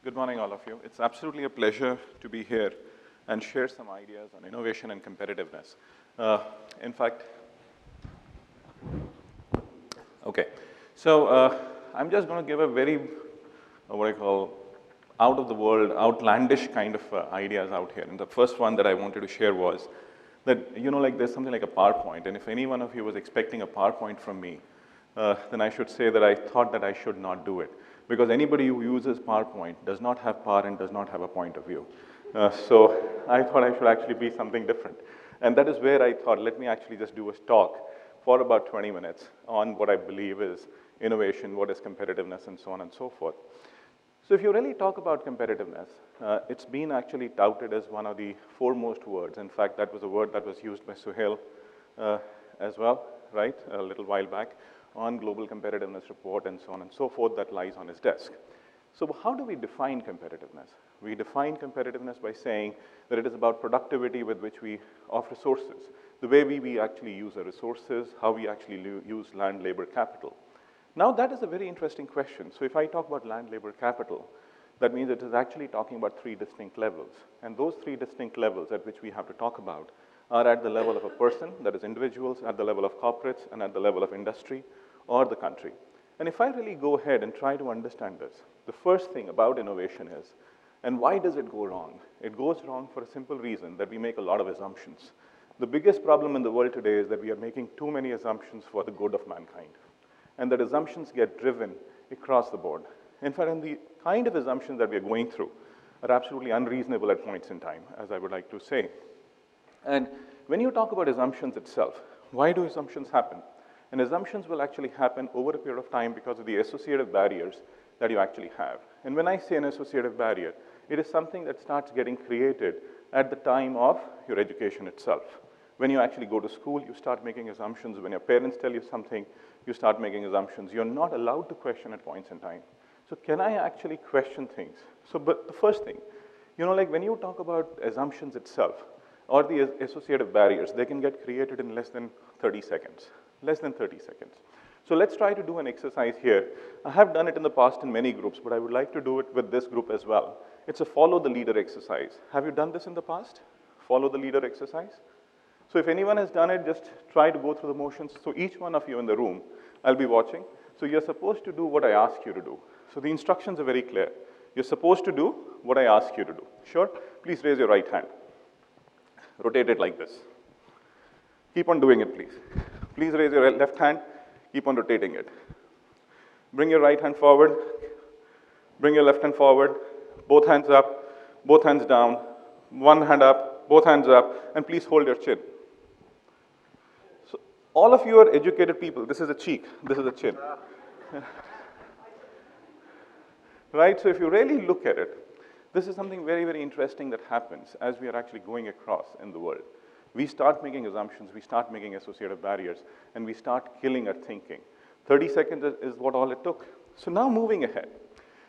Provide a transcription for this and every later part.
Good morning, all of you. It's absolutely a pleasure to be here and share some ideas on innovation and competitiveness. In fact, okay. So I'm just going to give a very, what I call, out of the world, outlandish kind of ideas out here. And the first one that I wanted to share was that, like there's something like a PowerPoint. And if any one of you was expecting a PowerPoint from me, then I should say that I thought that I should not do it. Because anybody who uses PowerPoint does not have power and does not have a point of view. So I thought I should actually be something different. And that is where I thought, let me actually just do a talk for about 20 minutes on what I believe is innovation, what is competitiveness, and so on and so forth. So if you really talk about competitiveness, it's been actually touted as one of the foremost words. In fact, that was a word that was used by Suhail as well, right, a little while back, on Global Competitiveness Report and so on and so forth that lies on his desk. So how do we define competitiveness? We define competitiveness by saying that it is about productivity with which we of resources, the way we actually use our resources, how we actually use land, labor, capital. Now that is a very interesting question. So if I talk about land, labor, capital, that means it is actually talking about three distinct levels. And those three distinct levels at which we have to talk about are at the level of a person, that is individuals, at the level of corporates, and at the level of industry or the country. And if I really go ahead and try to understand this, the first thing about innovation is, and why does it go wrong? It goes wrong for a simple reason, that we make a lot of assumptions. The biggest problem in the world today is that we are making too many assumptions for the good of mankind. And that assumptions get driven across the board. In fact, and the kind of assumptions that we are going through are absolutely unreasonable at points in time, as I would like to say. And when you talk about assumptions itself, why do assumptions happen? And assumptions will actually happen over a period of time because of the associative barriers that you actually have. And when I say an associative barrier, it is something that starts getting created at the time of your education itself. When you actually go to school, you start making assumptions. When your parents tell you something, you start making assumptions. You're not allowed to question at points in time. So can I actually question things? So, but the first thing, like when you talk about assumptions itself, or the associative barriers, they can get created in less than 30 seconds. Less than 30 seconds. So let's try to do an exercise here. I have done it in the past in many groups, but I would like to do it with this group as well. It's a follow the leader exercise. Have you done this in the past? Follow the leader exercise? So if anyone has done it, just try to go through the motions. So each one of you in the room, I'll be watching. So you're supposed to do what I ask you to do. So the instructions are very clear. You're supposed to do what I ask you to do. Sure? Please raise your right hand. Rotate it like this. Keep on doing it, please. Please raise your left hand. Keep on rotating it. Bring your right hand forward. Bring your left hand forward. Both hands up. Both hands down. One hand up. Both hands up. And please hold your chin. So all of you are educated people. This is a cheek. This is a chin. Right? So if you really look at it, this is something very, very interesting that happens as we are actually going across in the world. We start making assumptions, we start making associative barriers, and we start killing our thinking. 30 seconds is what all it took. So now moving ahead.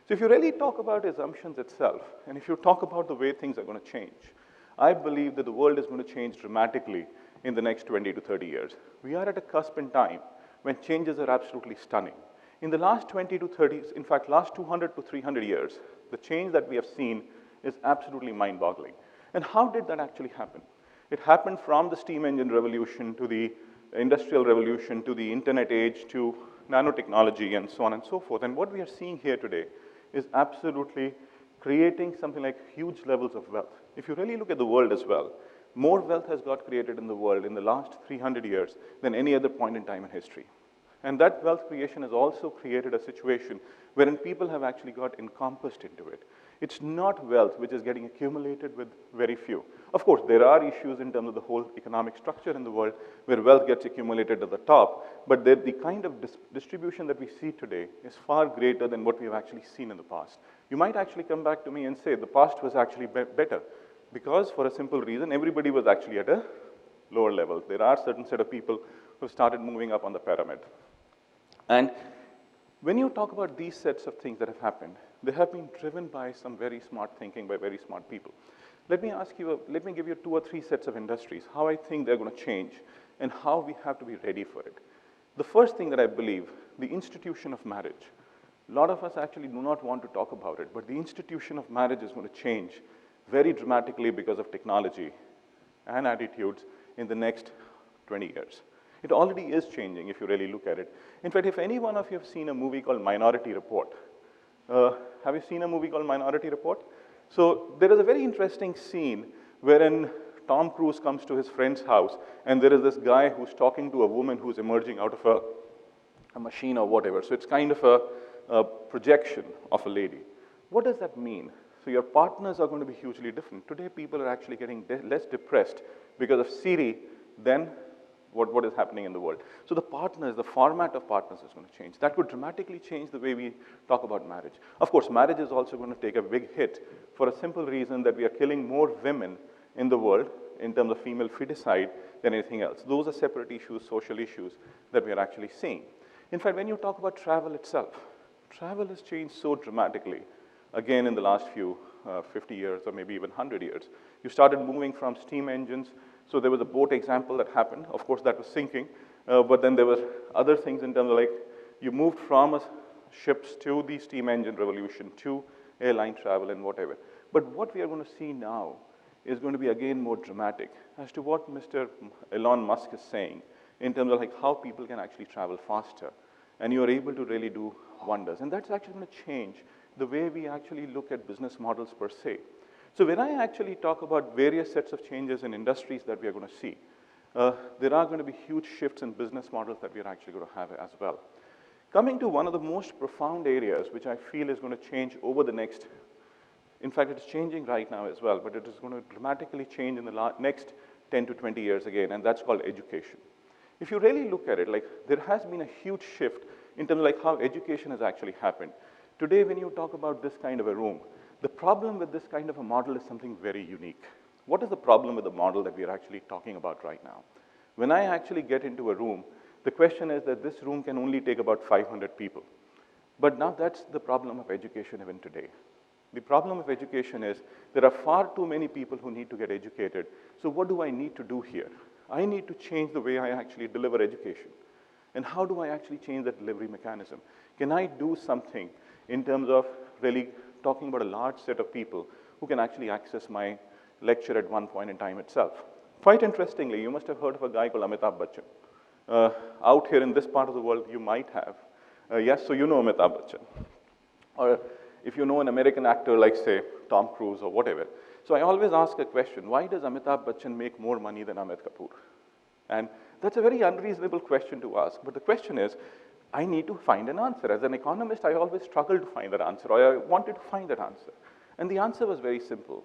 So if you really talk about assumptions itself, and if you talk about the way things are going to change, I believe that the world is going to change dramatically in the next 20 to 30 years. We are at a cusp in time when changes are absolutely stunning. In the last 20 to 30, in fact, last 200 to 300 years, the change that we have seen is absolutely mind-boggling. And how did that actually happen? It happened from the steam engine revolution to the industrial revolution to the internet age to nanotechnology and so on and so forth. And what we are seeing here today is absolutely creating something like huge levels of wealth. If you really look at the world as well, more wealth has got created in the world in the last 300 years than any other point in time in history. And that wealth creation has also created a situation wherein people have actually got encompassed into it. It's not wealth which is getting accumulated with very few. Of course, there are issues in terms of the whole economic structure in the world where wealth gets accumulated at the top, but the kind of distribution that we see today is far greater than what we have actually seen in the past. You might actually come back to me and say the past was actually better because for a simple reason, everybody was actually at a lower level. There are certain set of people who started moving up on the pyramid. And when you talk about these sets of things that have happened, they have been driven by some very smart thinking by very smart people. Let me give you 2 or 3 sets of industries, how I think they're going to change and how we have to be ready for it. The first thing that I believe, the institution of marriage. A lot of us actually do not want to talk about it, but the institution of marriage is going to change very dramatically because of technology and attitudes in the next 20 years. It already is changing if you really look at it. In fact, if any one of you have seen a movie called Minority Report, have you seen a movie called Minority Report? So there is a very interesting scene wherein Tom Cruise comes to his friend's house, and there is this guy who's talking to a woman who's emerging out of a machine or whatever. So it's kind of a projection of a lady. What does that mean? So your partners are going to be hugely different. Today, people are actually getting less depressed because of Siri than what is happening in the world. So the partners, the format of partners is going to change. That could dramatically change the way we talk about marriage. Of course, marriage is also going to take a big hit for a simple reason that we are killing more women in the world in terms of female fiticide than anything else. Those are separate issues, social issues that we are actually seeing. In fact, when you talk about travel itself, travel has changed so dramatically, again, in the last few 50 years or maybe even 100 years. You started moving from steam engines. So there was a boat example that happened. Of course, that was sinking. But then there were other things in terms of like you moved from ships to the steam engine revolution, to airline travel and whatever. But what we are going to see now is going to be, again, more dramatic as to what Mr. Elon Musk is saying in terms of like how people can actually travel faster. And you are able to really do wonders. And that's actually going to change the way we actually look at business models per se. So when I actually talk about various sets of changes in industries that we are going to see, there are going to be huge shifts in business models that we are actually going to have as well. Coming to one of the most profound areas, which I feel is going to change over the next, in fact, it's changing right now as well, but it is going to dramatically change in the next 10 to 20 years again, and that's called education. If you really look at it, like there has been a huge shift in terms of like how education has actually happened. Today, when you talk about this kind of a room, the problem with this kind of a model is something very unique. What is the problem with the model that we are actually talking about right now? When I actually get into a room, the question is that this room can only take about 500 people. But now that's the problem of education even today. The problem of education is there are far too many people who need to get educated. So what do I need to do here? I need to change the way I actually deliver education. And how do I actually change that delivery mechanism? Can I do something in terms of really talking about a large set of people who can actually access my lecture at one point in time itself? Quite interestingly, you must have heard of a guy called Amitabh Bachchan. Out here in this part of the world, you might have. Yes, so you know Amitabh Bachchan. Or if you know an American actor like, say, Tom Cruise or whatever. So I always ask a question, why does Amitabh Bachchan make more money than Amit Kapoor? And that's a very unreasonable question to ask. But the question is, I need to find an answer. As an economist, I always struggled to find that answer, or I wanted to find that answer. And the answer was very simple.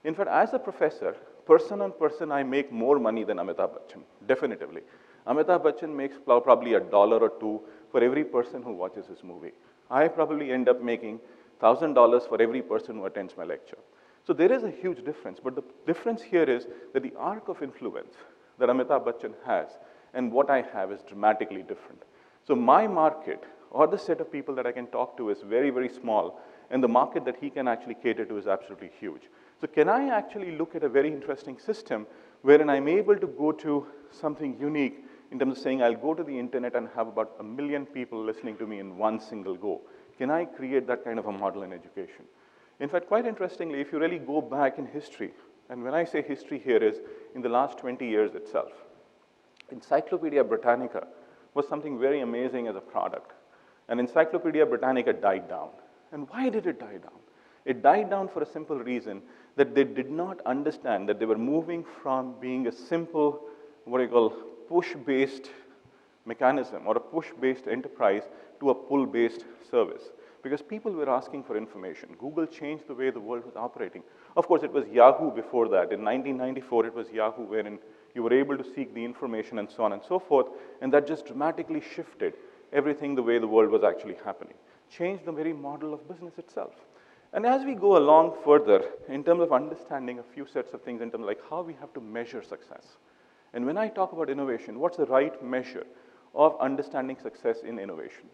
In fact, as a professor, person on person, I make more money than Amitabh Bachchan, definitively. Amitabh Bachchan makes probably $1 or $2 for every person who watches his movie. I probably end up making $1,000 for every person who attends my lecture. So there is a huge difference, but the difference here is that the arc of influence that Amitabh Bachchan has and what I have is dramatically different. So my market, or the set of people that I can talk to, is very, very small, and the market that he can actually cater to is absolutely huge. So can I actually look at a very interesting system wherein I'm able to go to something unique in terms of saying I'll go to the internet and have about 1 million people listening to me in one single go? Can I create that kind of a model in education? In fact, quite interestingly, if you really go back in history, and when I say history here is in the last 20 years itself, Encyclopedia Britannica was something very amazing as a product. And Encyclopedia Britannica died down. And why did it die down? It died down for a simple reason that they did not understand that they were moving from being a simple, what I call, push-based mechanism or a push-based enterprise to a pull-based service. Because people were asking for information. Google changed the way the world was operating. Of course, it was Yahoo before that. In 1994, it was Yahoo wherein you were able to seek the information and so on and so forth, and that just dramatically shifted everything the way the world was actually happening. Changed the very model of business itself. And as we go along further, in terms of understanding a few sets of things in terms of like how we have to measure success. And when I talk about innovation, what's the right measure of understanding success in innovation?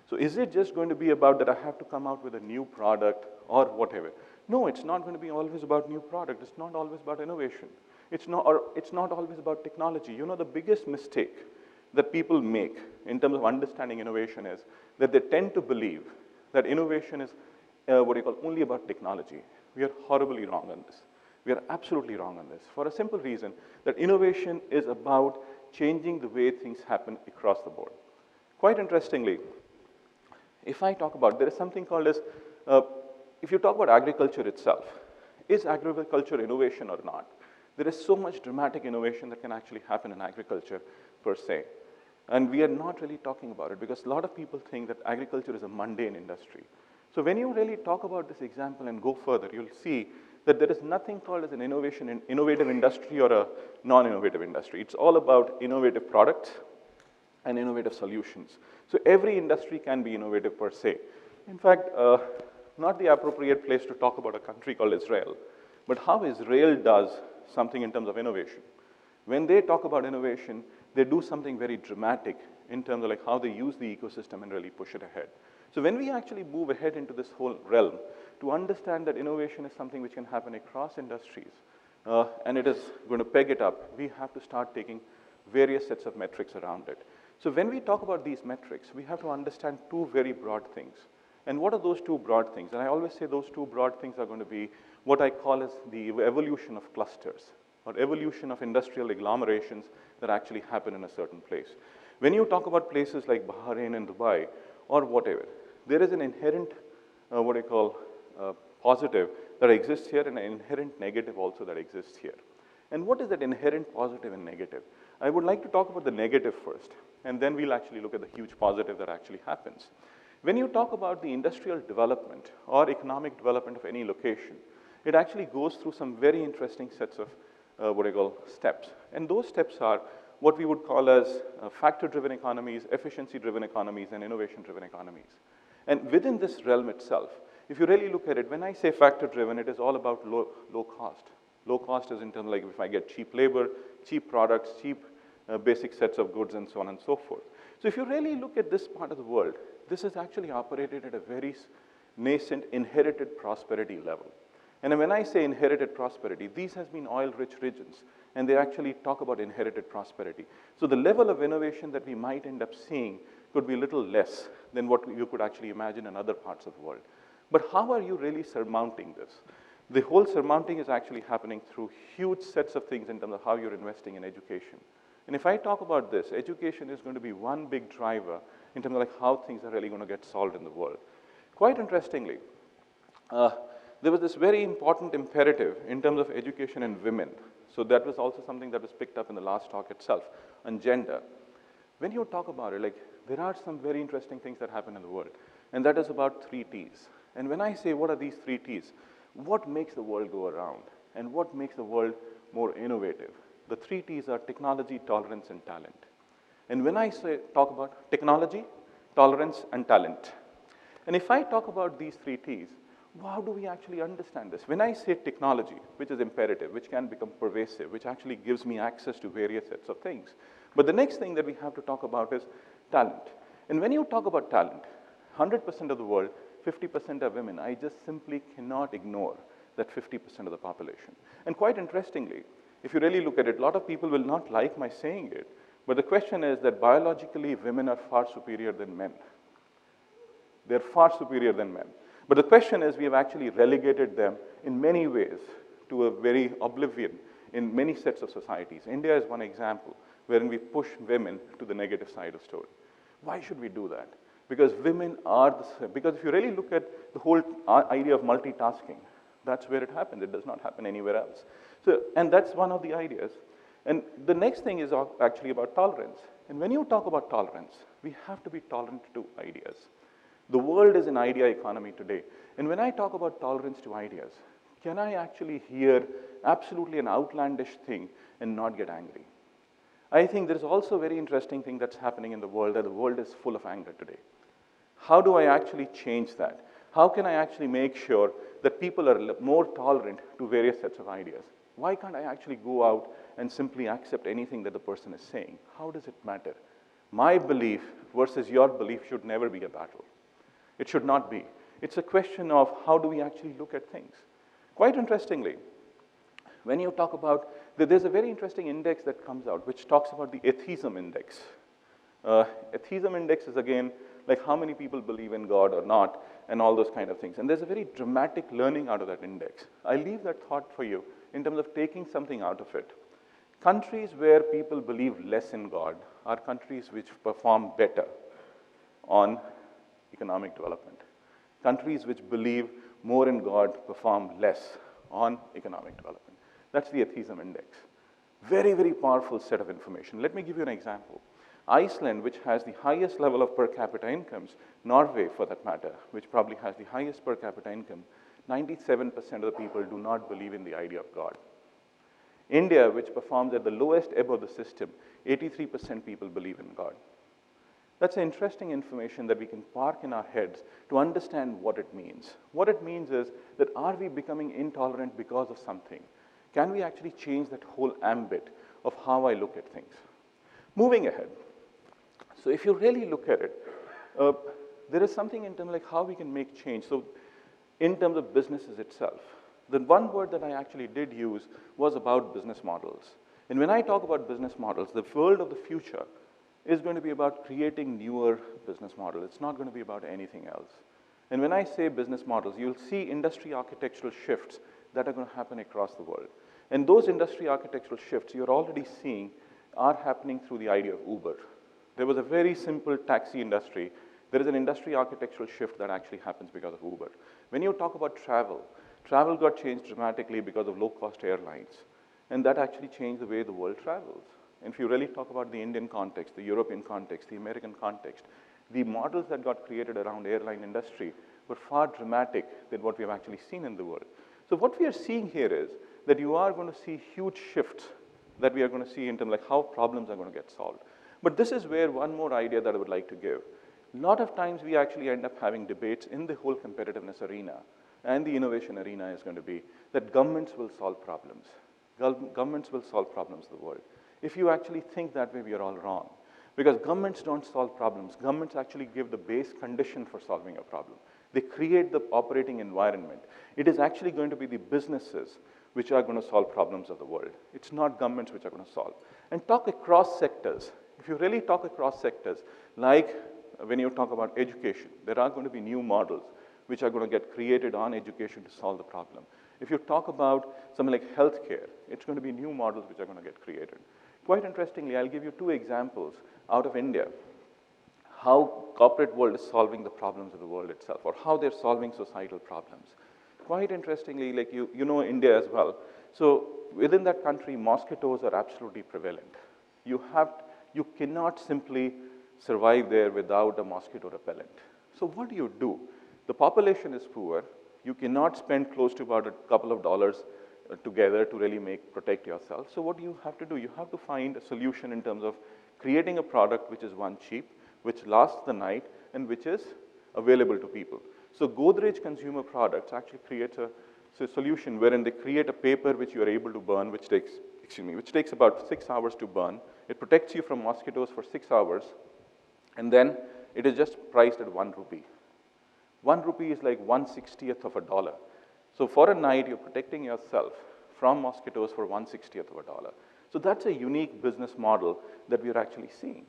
So is it just going to be about that I have to come out with a new product or whatever? No, it's not going to be always about new product. It's not always about innovation. It's not always about technology. You know, the biggest mistake that people make in terms of understanding innovation is that they tend to believe that innovation is only about technology. We are horribly wrong on this. We are absolutely wrong on this for a simple reason that innovation is about changing the way things happen across the board. Quite interestingly, if I talk about, there is something called as, if you talk about agriculture itself, is agriculture innovation or not? There is so much dramatic innovation that can actually happen in agriculture per se. And we are not really talking about it because a lot of people think that agriculture is a mundane industry. So when you really talk about this example and go further, you'll see that there is nothing called as an innovative industry or a non-innovative industry. It's all about innovative products and innovative solutions. So every industry can be innovative per se. In fact, not the appropriate place to talk about a country called Israel, but how Israel does something in terms of innovation. When they talk about innovation, they do something very dramatic in terms of like how they use the ecosystem and really push it ahead. So when we actually move ahead into this whole realm, to understand that innovation is something which can happen across industries, and it is going to peg it up, we have to start taking various sets of metrics around it. So when we talk about these metrics, we have to understand two very broad things. And what are those two broad things? And I always say those two broad things are going to be what I call as the evolution of clusters, or evolution of industrial agglomerations that actually happen in a certain place. When you talk about places like Bahrain and Dubai, or whatever, there is an inherent, positive that exists here and an inherent negative also that exists here. And what is that inherent positive and negative? I would like to talk about the negative first, and then we'll actually look at the huge positive that actually happens. When you talk about the industrial development or economic development of any location, it actually goes through some very interesting sets of steps. And those steps are what we would call as factor-driven economies, efficiency-driven economies, and innovation-driven economies. And within this realm itself, if you really look at it, when I say factor-driven, it is all about low cost. Low cost is in terms of like if I get cheap labor, cheap products, cheap basic sets of goods, and so on and so forth. So if you really look at this part of the world, this is actually operated at a very nascent inherited prosperity level. And when I say inherited prosperity, these has been oil-rich regions, and they actually talk about inherited prosperity. So the level of innovation that we might end up seeing could be a little less than what you could actually imagine in other parts of the world. But how are you really surmounting this? The whole surmounting is actually happening through huge sets of things in terms of how you're investing in education. And if I talk about this, education is going to be one big driver in terms of like how things are really going to get solved in the world. Quite interestingly, there was this very important imperative in terms of education and women. So that was also something that was picked up in the last talk itself on gender. When you talk about it, like there are some very interesting things that happen in the world, and that is about 3 T's. And when I say what are these 3 T's, what makes the world go around and what makes the world more innovative? The 3 T's are technology, tolerance, and talent. And when I talk about technology, tolerance, and talent, and if I talk about these 3 T's, how do we actually understand this? When I say technology, which is imperative, which can become pervasive, which actually gives me access to various sets of things. But the next thing that we have to talk about is talent. And when you talk about talent, 100% of the world, 50% are women. I just simply cannot ignore that 50% of the population. And quite interestingly, if you really look at it, a lot of people will not like my saying it, but the question is that biologically, women are far superior than men. They're far superior than men. But the question is, we have actually relegated them in many ways to a very oblivion in many sets of societies. India is one example wherein we push women to the negative side of the story. Why should we do that? Because women are, because if you really look at the whole idea of multitasking, that's where it happens. It does not happen anywhere else. So, and that's one of the ideas. And the next thing is actually about tolerance. And when you talk about tolerance, we have to be tolerant to ideas. The world is an idea economy today. And when I talk about tolerance to ideas, can I actually hear absolutely an outlandish thing and not get angry? I think there's also a very interesting thing that's happening in the world, that the world is full of anger today. How do I actually change that? How can I actually make sure that people are more tolerant to various sets of ideas? Why can't I actually go out and simply accept anything that the person is saying? How does it matter? My belief versus your belief should never be a battle. It should not be. It's a question of how do we actually look at things. Quite interestingly, when you talk about, there's a very interesting index that comes out which talks about the atheism index. Atheism index is again like how many people believe in God or not, and all those kind of things. And there's a very dramatic learning out of that index. I leave that thought for you in terms of taking something out of it. Countries where people believe less in God are countries which perform better on economic development. Countries which believe more in God perform less on economic development. That's the atheism index. Very, very powerful set of information. Let me give you an example. Iceland, which has the highest level of per capita incomes, Norway for that matter, which probably has the highest per capita income, 97% of the people do not believe in the idea of God. India, which performs at the lowest ebb of the system, 83% people believe in God. That's interesting information that we can park in our heads to understand what it means. What it means is that are we becoming intolerant because of something? Can we actually change that whole ambit of how I look at things? Moving ahead. So if you really look at it, there is something in terms of like how we can make change. So in terms of businesses itself, the one word that I actually did use was about business models. And when I talk about business models, the world of the future is going to be about creating newer business models. It's not going to be about anything else. And when I say business models, you'll see industry architectural shifts that are going to happen across the world. And those industry architectural shifts you're already seeing are happening through the idea of Uber. There was a very simple taxi industry. There is an industry architectural shift that actually happens because of Uber. When you talk about travel, travel got changed dramatically because of low-cost airlines. And that actually changed the way the world travels. And if you really talk about the Indian context, the European context, the American context, the models that got created around airline industry were far dramatic than what we have actually seen in the world. So what we are seeing here is that you are going to see huge shifts that we are going to see in terms of like how problems are going to get solved. But this is where one more idea that I would like to give. A lot of times we actually end up having debates in the whole competitiveness arena and the innovation arena is going to be that governments will solve problems. Governments will solve problems of the world. If you actually think that way, we are all wrong. Because governments don't solve problems. Governments actually give the base condition for solving a problem. They create the operating environment. It is actually going to be the businesses which are going to solve problems of the world. It's not governments which are going to solve. And talk across sectors. If you really talk across sectors, like when you talk about education, there are going to be new models which are going to get created on education to solve the problem. If you talk about something like healthcare, it's going to be new models which are going to get created. Quite interestingly, I'll give you two examples out of India, how corporate world is solving the problems of the world itself, or how they're solving societal problems. Quite interestingly, like you know India as well. So within that country, mosquitoes are absolutely prevalent. You cannot simply survive there without a mosquito repellent. So what do? The population is poor. You cannot spend close to about a couple of dollars together to really protect yourself. So what do you have to do? You have to find a solution in terms of creating a product which is one, cheap, which lasts the night, and which is available to people. So Godrej Consumer Products actually creates a solution wherein they create a paper which you are able to burn, which takes about 6 hours to burn. It protects you from mosquitoes for 6 hours, and then it is just priced at 1 rupee. 1 rupee is like 1/60th of a dollar. So for a night, you're protecting yourself from mosquitoes for 1/60th of a dollar. So that's a unique business model that we are actually seeing.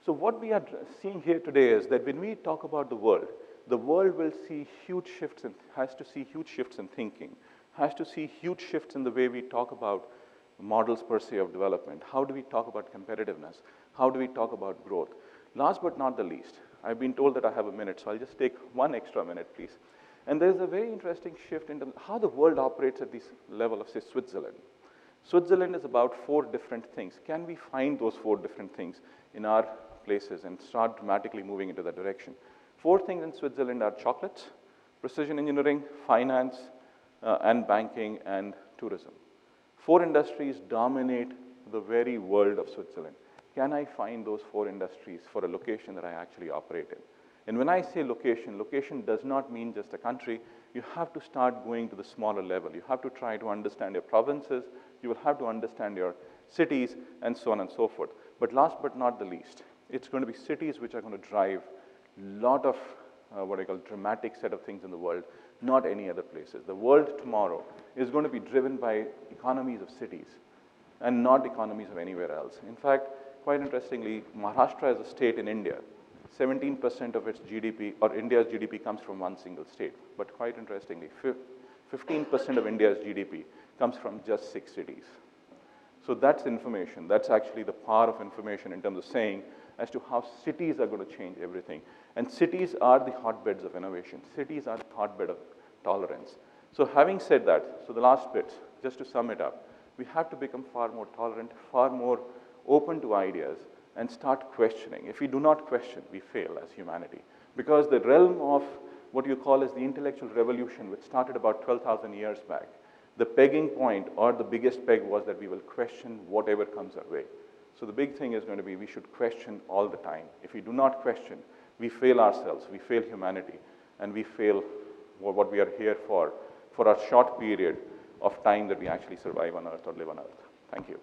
So what we are seeing here today is that when we talk about the world will see huge shifts and has to see huge shifts in thinking, has to see huge shifts in the way we talk about models per se of development. How do we talk about competitiveness? How do we talk about growth? Last but not the least, I've been told that I have a minute, so I'll just take 1 extra minute, please. And there's a very interesting shift in how the world operates at this level of, say, Switzerland. Switzerland is about 4 different things. Can we find those 4 different things in our places and start dramatically moving into that direction? 4 things in Switzerland are chocolates, precision engineering, finance, and banking, and tourism. 4 industries dominate the very world of Switzerland. Can I find those 4 industries for a location that I actually operate in? And when I say location, location does not mean just a country. You have to start going to the smaller level. You have to try to understand your provinces. You will have to understand your cities, and so on and so forth. But last but not the least, it's going to be cities which are going to drive a lot of what I call dramatic set of things in the world, not any other places. The world tomorrow is going to be driven by economies of cities and not economies of anywhere else. In fact, quite interestingly, Maharashtra is a state in India. 17% of its GDP, or India's GDP, comes from one single state. But quite interestingly, 15% of India's GDP comes from just 6 cities. So that's information. That's actually the power of information in terms of saying as to how cities are going to change everything. And cities are the hotbeds of innovation. Cities are the hotbed of tolerance. So having said that, so the last bit, just to sum it up, we have to become far more tolerant, far more open to ideas, and start questioning. If we do not question, we fail as humanity. Because the realm of what you call as the intellectual revolution, which started about 12,000 years back, the pegging point, or the biggest peg, was that we will question whatever comes our way. So the big thing is going to be we should question all the time. If we do not question, we fail ourselves, we fail humanity, and we fail what we are here for our short period of time that we actually survive on Earth or live on Earth. Thank you.